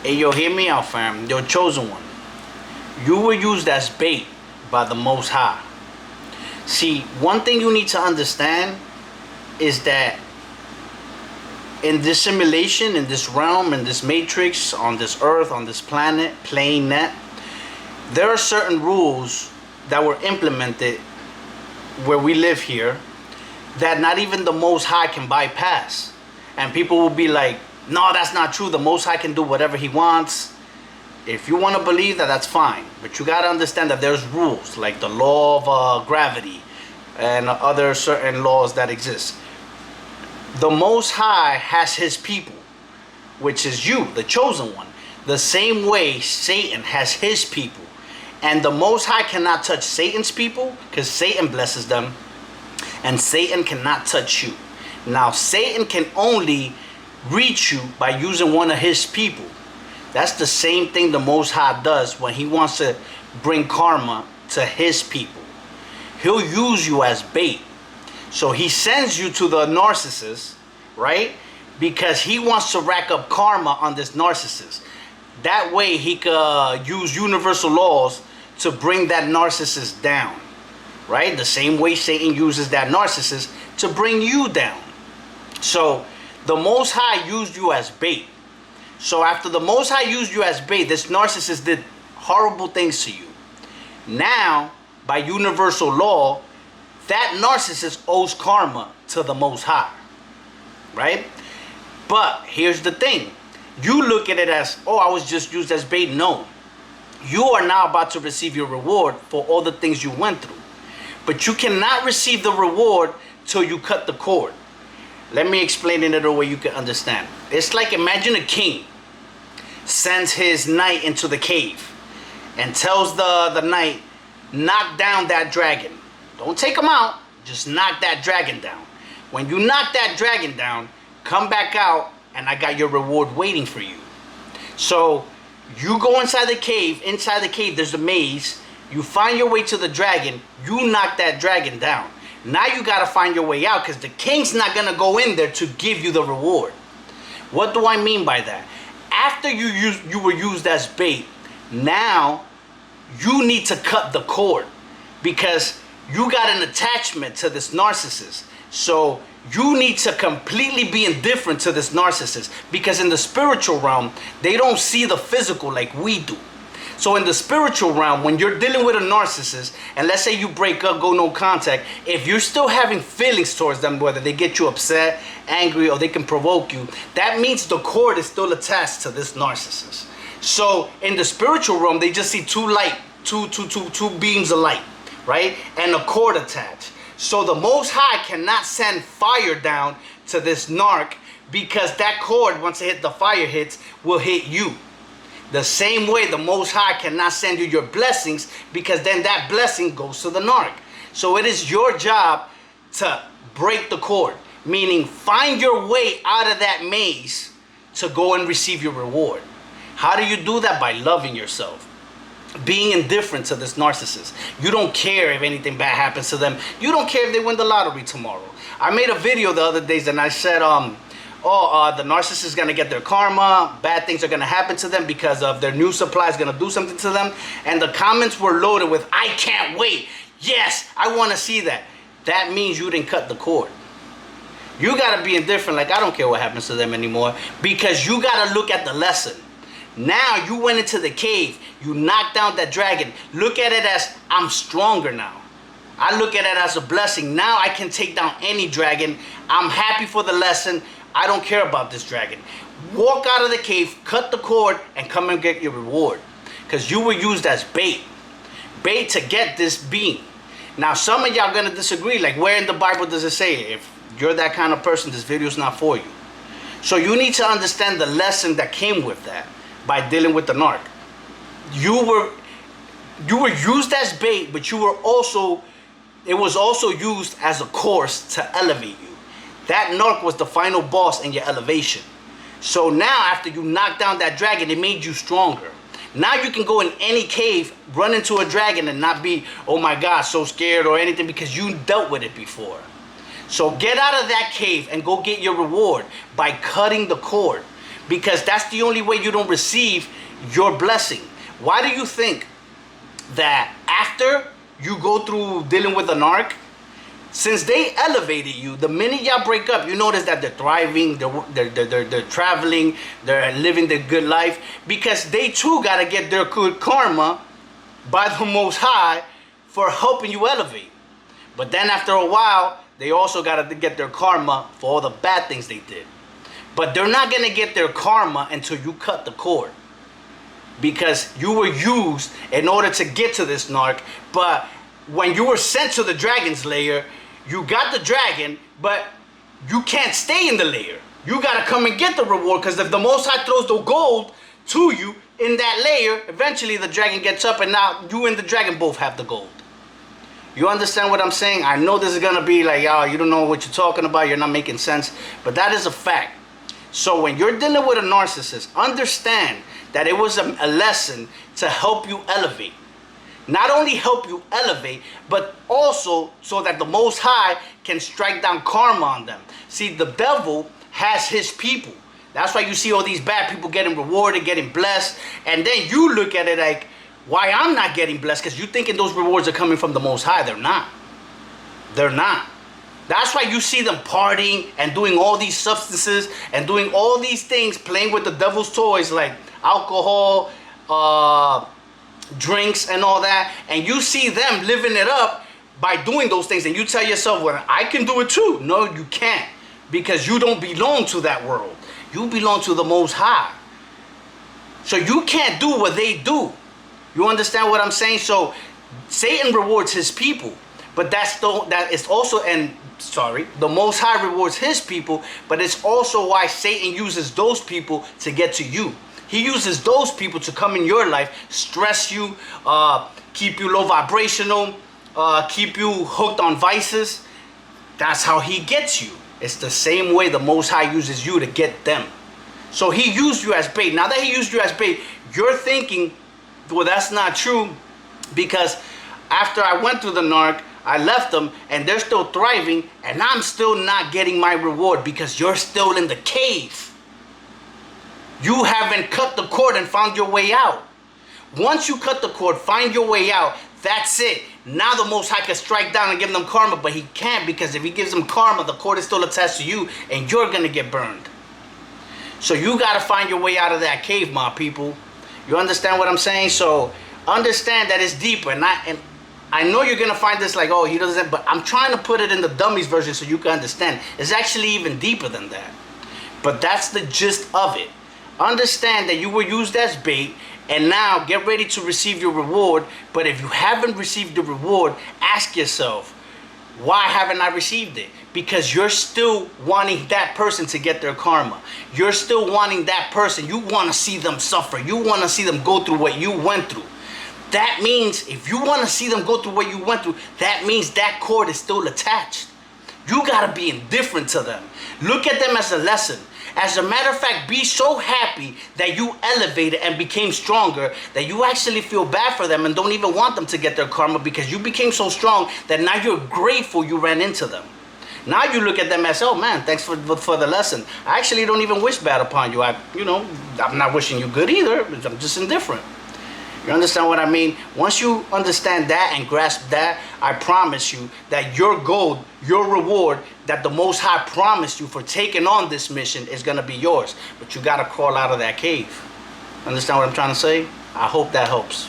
Hey, yo, hear me out, fam. Yo, chosen one. You were used as bait by the Most High. See, one thing you need to understand is that in this simulation, in this realm, in this matrix, on this earth, on this planet, playing net, there are certain rules that were implemented where we live here that not even the Most High can bypass. And people will be like, no, that's not true. The Most High can do whatever he wants. If you want to believe that, that's fine. But you got to understand that there's rules, like the law of gravity and other certain laws that exist. The Most High has his people, which is you, the chosen one. The same way Satan has his people. And the Most High cannot touch Satan's people because Satan blesses them. And Satan cannot touch you. Now, Satan can only reach you by using one of his people. That's the same thing the Most High does when he wants to bring karma to his people. He'll use you as bait. So he sends you to the narcissist, right? Because he wants to rack up karma on this narcissist. That way he could use universal laws to bring that narcissist down, right? The same way Satan uses that narcissist to bring you down. So the Most High used you as bait. So after the Most High used you as bait, this narcissist did horrible things to you. Now, by universal law, that narcissist owes karma to the Most High, right? But here's the thing. You look at it as, oh, I was just used as bait. No. You are now about to receive your reward for all the things you went through. But you cannot receive the reward till you cut the cord. Let me explain it in a way you can understand. It's like, imagine a king sends his knight into the cave and tells the knight, knock down that dragon. Don't take him out, just knock that dragon down. When you knock that dragon down, come back out and I got your reward waiting for you. So you go inside the cave there's a maze. You find your way to the dragon, you knock that dragon down. Now you gotta find your way out because the king's not gonna go in there to give you the reward. What do I mean by that? After you were used as bait, now you need to cut the cord because you got an attachment to this narcissist. So you need to completely be indifferent to this narcissist because in the spiritual realm, they don't see the physical like we do. So in the spiritual realm, when you're dealing with a narcissist, and let's say you break up, go no contact, if you're still having feelings towards them, whether they get you upset, angry, or they can provoke you, that means the cord is still attached to this narcissist. So in the spiritual realm, they just see two beams of light, right? And a cord attached. So the Most High cannot send fire down to this narc because that cord, once the fire hits, will hit you. The same way the Most High cannot send you your blessings because then that blessing goes to the narc. So it is your job to break the cord, meaning find your way out of that maze to go and receive your reward. How do you do that? By loving yourself. Being indifferent to this narcissist. You don't care if anything bad happens to them. You don't care if they win the lottery tomorrow. I made a video the other days and I said, the narcissist is going to get their karma. Bad things are going to happen to them because of their new supply is going to do something to them. And the comments were loaded with, I can't wait. Yes, I want to see that. That means you didn't cut the cord. You got to be indifferent. Like, I don't care what happens to them anymore because you got to look at the lesson. Now you went into the cave. You knocked down that dragon. Look at it as, I'm stronger now. I look at it as a blessing. Now I can take down any dragon. I'm happy for the lesson. I don't care about this dragon. Walk out of the cave, cut the cord, and come and get your reward. Because you were used as bait. Bait to get this being. Now, some of y'all going to disagree. Like, where in the Bible does it say, if you're that kind of person, this video is not for you? So you need to understand the lesson that came with that by dealing with the narc. You were used as bait, but it was also used as a course to elevate you. That narc was the final boss in your elevation. So now after you knocked down that dragon, it made you stronger. Now you can go in any cave, run into a dragon and not be, oh my God, so scared or anything because you dealt with it before. So get out of that cave and go get your reward by cutting the cord. because that's the only way you don't receive your blessing. Why do you think that after you go through dealing with an arc, since they elevated you, the minute y'all break up, you notice that they're thriving, they're traveling, they're living their good life, because they too got to get their good karma by the Most High for helping you elevate. But then after a while, they also got to get their karma for all the bad things they did. But they're not going to get their karma until you cut the cord, because you were used in order to get to this narc. But when you were sent to the dragon's lair, you got the dragon, but you can't stay in the lair. You got to come and get the reward, because if the Most High throws the gold to you in that layer, eventually the dragon gets up and now you and the dragon both have the gold. You understand what I'm saying? I know this is going to be like, oh, you don't know what you're talking about, you're not making sense, but that is a fact. So when you're dealing with a narcissist, understand that it was a lesson to help you elevate. Not only help you elevate, but also so that the Most High can strike down karma on them. See, the devil has his people. That's why you see all these bad people getting rewarded, getting blessed. And then you look at it like, why I'm not getting blessed? Because you're thinking those rewards are coming from the Most High. They're not. They're not. That's why you see them partying and doing all these substances and doing all these things, playing with the devil's toys like alcohol, drinks and all that. And you see them living it up by doing those things. And you tell yourself, well, I can do it too. No, you can't. Because you don't belong to that world. You belong to the Most High. So you can't do what they do. You understand what I'm saying? So Satan rewards his people. But that is also, the Most High rewards his people, but it's also why Satan uses those people to get to you. He uses those people to come in your life, stress you, keep you low vibrational, keep you hooked on vices. That's how he gets you. It's the same way the Most High uses you to get them. So he used you as bait. Now that he used you as bait, you're thinking, well, that's not true, because after I went through the narc, I left them and they're still thriving and I'm still not getting my reward because you're still in the cave. You haven't cut the cord and found your way out. Once you cut the cord, find your way out, that's it. Now the Most High can strike down and give them karma, but he can't, because if he gives them karma, the cord is still attached to you and you're going to get burned. So you got to find your way out of that cave, my people. You understand what I'm saying? So understand that it's deeper. And I know you're going to find this like, oh, he doesn't, but I'm trying to put it in the dummies version so you can understand. It's actually even deeper than that. But that's the gist of it. Understand that you were used as bait, and now get ready to receive your reward. But if you haven't received the reward, ask yourself, why haven't I received it? Because you're still wanting that person to get their karma. You're still wanting that person. You want to see them suffer. You want to see them go through what you went through. That means if you want to see them go through what you went through, that means that cord is still attached. You got to be indifferent to them. Look at them as a lesson. As a matter of fact, be so happy that you elevated and became stronger that you actually feel bad for them and don't even want them to get their karma, because you became so strong that now you're grateful you ran into them. Now you look at them as, oh man, thanks for the lesson. I actually don't even wish bad upon you. I'm not wishing you good either. I'm just indifferent. You understand what I mean? Once you understand that and grasp that, I promise you that your gold, your reward that the Most High promised you for taking on this mission is going to be yours. But you got to crawl out of that cave. Understand what I'm trying to say? I hope that helps.